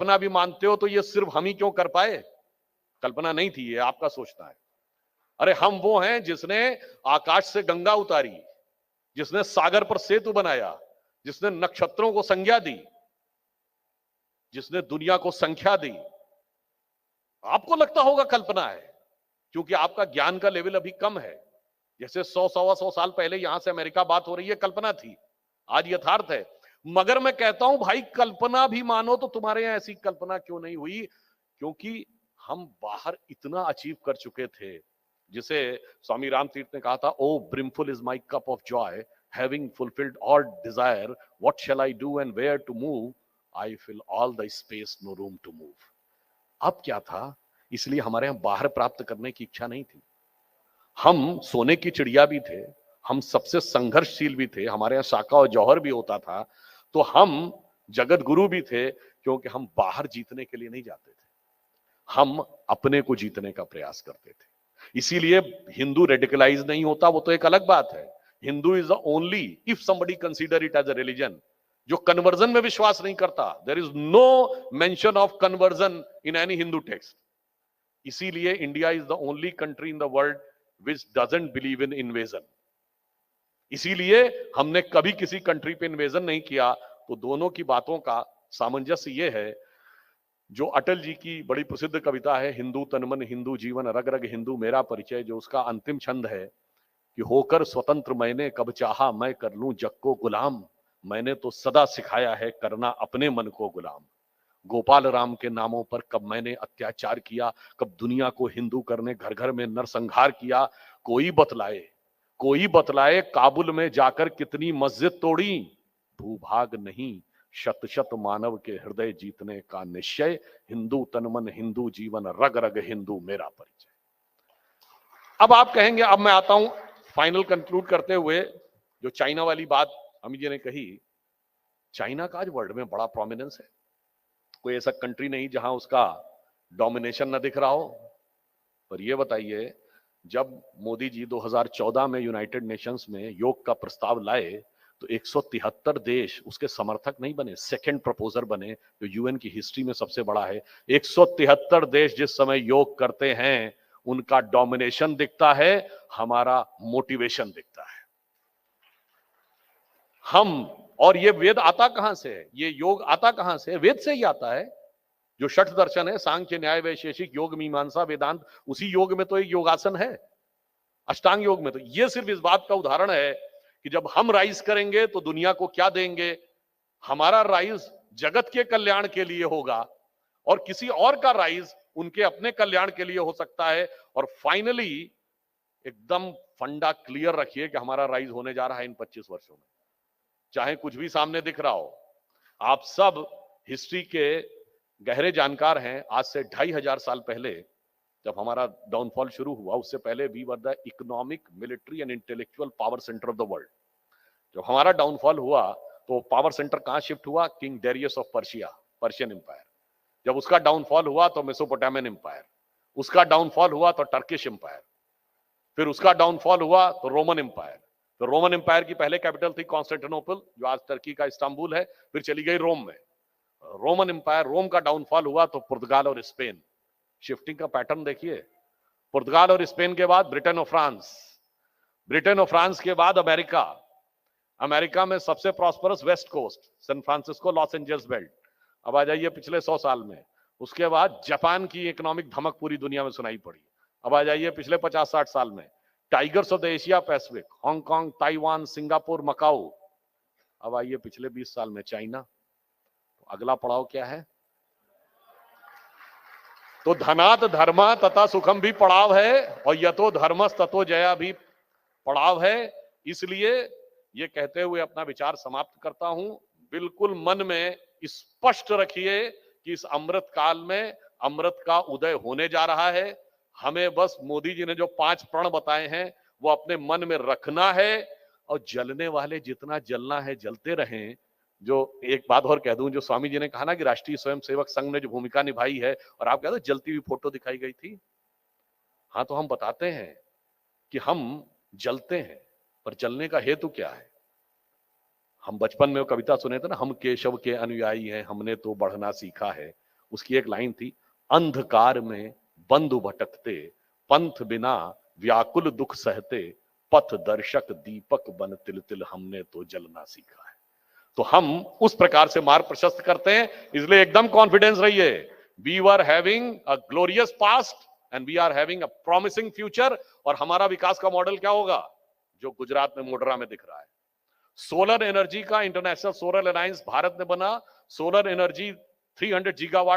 कल्पना भी मानते हो तो ये सिर्फ हम ही क्यों कर पाए? कल्पना नहीं थी, ये आपका सोचना है। अरे हम वो हैं जिसने आकाश से गंगा उतारी, जिसने सागर पर सेतु बनाया, जिसने नक्षत्रों को संज्ञा दी, जिसने दुनिया को संख्या दी। आपको लगता होगा कल्पना है, क्योंकि आपका ज्ञान का लेवल अभी कम है। जैसे 100-125 साल पहले यहां से अमेरिका बात हो रही है, कल्पना थी, आज यथार्थ है। मगर मैं कहता हूं भाई, कल्पना भी मानो तो तुम्हारे यहां ऐसी कल्पना क्यों नहीं हुई? क्योंकि हम बाहर इतना अचीव कर चुके थे, जिसे स्वामी रामतीर्थ ने कहा था, O brimful is my cup of joy, having fulfilled all desire, what shall I do and where to move, I fill all the space, no room to move. अब क्या था, इसलिए हमारे यहां बाहर प्राप्त करने की इच्छा नहीं थी। हम सोने की चिड़िया भी थे, हम सबसे संघर्षशील भी थे, हमारे यहां शाखा और जौहर भी होता था, तो हम जगत गुरु भी थे, क्योंकि हम बाहर जीतने के लिए नहीं जाते थे, हम अपने को जीतने का प्रयास करते थे। इसीलिए हिंदू रेडिकलाइज नहीं होता, वो तो एक अलग बात है। Hindu is the only, if somebody consider it as a religion, जो कन्वर्जन में विश्वास नहीं करता। There is no mention of conversion in any Hindu text. इसीलिए India is the only country in the world which doesn't believe in invasion. इसीलिए हमने कभी किसी कंट्री पे इन्वेजन नहीं किया। तो दोनों की बातों का सामंजस्य यह है, जो अटल जी की बड़ी प्रसिद्ध कविता है, हिंदू तन मन हिंदू जीवन, रग रग हिंदू मेरा परिचय, जो उसका अंतिम छंद है कि होकर स्वतंत्र मैंने कब चाहा मैं कर लूं जग को गुलाम, मैंने तो सदा सिखाया है करना अपने मन को गुलाम। गोपाल राम के नामों पर कब मैंने अत्याचार किया, कब दुनिया को हिंदू करने घर घर में नरसंहार किया, कोई बतलाए, कोई बतलाए काबुल में जाकर कितनी मस्जिद तोड़ी, भूभाग नहीं शत शत मानव के हृदय जीतने का निश्चय, हिंदू तन मन हिंदू जीवन, रग रग हिंदू मेरा परिचय। अब आप कहेंगे, अब मैं आता हूं फाइनल कंक्लूड करते हुए, जो चाइना वाली बात अमित जी ने कही, चाइना का आज वर्ल्ड में बड़ा प्रोमिनेंस है। कोई ऐसा कंट्री नहीं जहां उसका डोमिनेशन न दिख रहा हो। पर यह बताइए, जब मोदी जी 2014 में यूनाइटेड नेशंस में योग का प्रस्ताव लाए, तो 173 देश उसके समर्थक नहीं बने, सेकंड प्रपोजर बने, जो यूएन की हिस्ट्री में सबसे बड़ा है। 173 देश जिस समय योग करते हैं, उनका डोमिनेशन दिखता है, हमारा मोटिवेशन दिखता है। हम, और ये वेद आता कहां से है, ये योग आता कहां से है? वेद से ही आता है। जो षठ दर्शन है, सांख्य न्याय वैशेषिक योग मीमांसा वेदांत, उसी योग में तो एक योगासन है, अष्टांग योग में। तो ये सिर्फ इस बात का उदाहरण है कि जब हम राइज करेंगे तो दुनिया को क्या देंगे। हमारा राइज जगत के कल्याण के लिए होगा, और किसी और का राइज उनके अपने कल्याण के लिए हो सकता है। और फाइनली एकदम फंडा क्लियर रखिए कि हमारा राइज होने जा रहा है इन 25 वर्षों में, चाहे कुछ भी सामने दिख रहा हो। आप सब हिस्ट्री के गहरे जानकार हैं। आज से 2500 साल पहले जब हमारा डाउनफॉल शुरू हुआ, उससे पहले we were the economic, military and intellectual power centre of the world. जब हमारा डाउनफॉल हुआ तो पावर सेंटर कहां शिफ्ट हुआ? King Darius of Persia, Persian empire. जब उसका डाउनफॉल हुआ तो मेसोपोटामियन एम्पायर। उसका डाउनफॉल हुआ तो टर्किश एम्पायर। फिर उसका डाउनफॉल हुआ तो रोमन एम्पायर। तो रोमन एम्पायर की पहले कैपिटल थी कॉन्स्टेंटिनोपल, जो आज टर्की का इस्तांबुल है, फिर चली गई रोम में। रोमन एम्पायर, रोम का डाउनफॉल हुआ तो पुर्तगाल और स्पेन। शिफ्टिंग का पैटर्न देखिए, पुर्तगाल और स्पेन के बाद ब्रिटेन और फ्रांस, ब्रिटेन और फ्रांस के बाद अमेरिका, अमेरिका में सबसे prosperous west coast, San Francisco, Los Angeles belt. अब आ जाइए पिछले 100 साल में, उसके बाद जापान की इकोनॉमिक धमक पूरी दुनिया में सुनाई पड़ी। अब आ जाइए पिछले 50-60 साल में, tigers of the Asia Pacific, Hong Kong, Taiwan, Singapore, Macau. अब आइए पिछले 20 साल में चाइना। तो अगला पड़ाव क्या है? तो धनात धर्मा तथा सुखम भी पड़ाव है, और यतो धर्मस ततो जया भी पड़ाव है। इसलिए ये कहते हुए अपना विचार समाप्त करता हूं। बिल्कुल मन में स्पष्ट रखिए कि इस अमृत काल में अमृत का उदय होने जा रहा है। हमें बस मोदी जी ने जो 5 प्रण बताए हैं वो अपने मन में रखना है, और जलने वाले जितना जलना है जलते रहें। जो एक बात और कह दूं, जो स्वामी जी ने कहा ना कि राष्ट्रीय स्वयंसेवक संघ ने जो भूमिका निभाई है, और आप कहते जलती हुई फोटो दिखाई गई थी। हाँ, तो हम बताते हैं कि हम जलते हैं, पर जलने का हेतु क्या है? हम बचपन में वो कविता सुने थे ना, हम केशव के अनुयायी हैं, हमने तो बढ़ना सीखा है। उसकी एक लाइन थी, अंधकार में बंधु भटकते, पंथ बिना व्याकुल दुख सहते, पथ दर्शक दीपक बन तिल तिल हमने तो जलना सीखा है। तो हम उस प्रकार से मार्ग प्रशस्त करते हैं, इसलिए एकदम कॉन्फिडेंस रहिए। We were having a glorious past and we are having a promising future. और हमारा विकास का मॉडल क्या होगा, जो गुजरात में मोढेरा में दिख रहा है। सोलर एनर्जी का इंटरनेशनल सोलर अलायंस भारत ने बना। Solar energy 300 gigawatt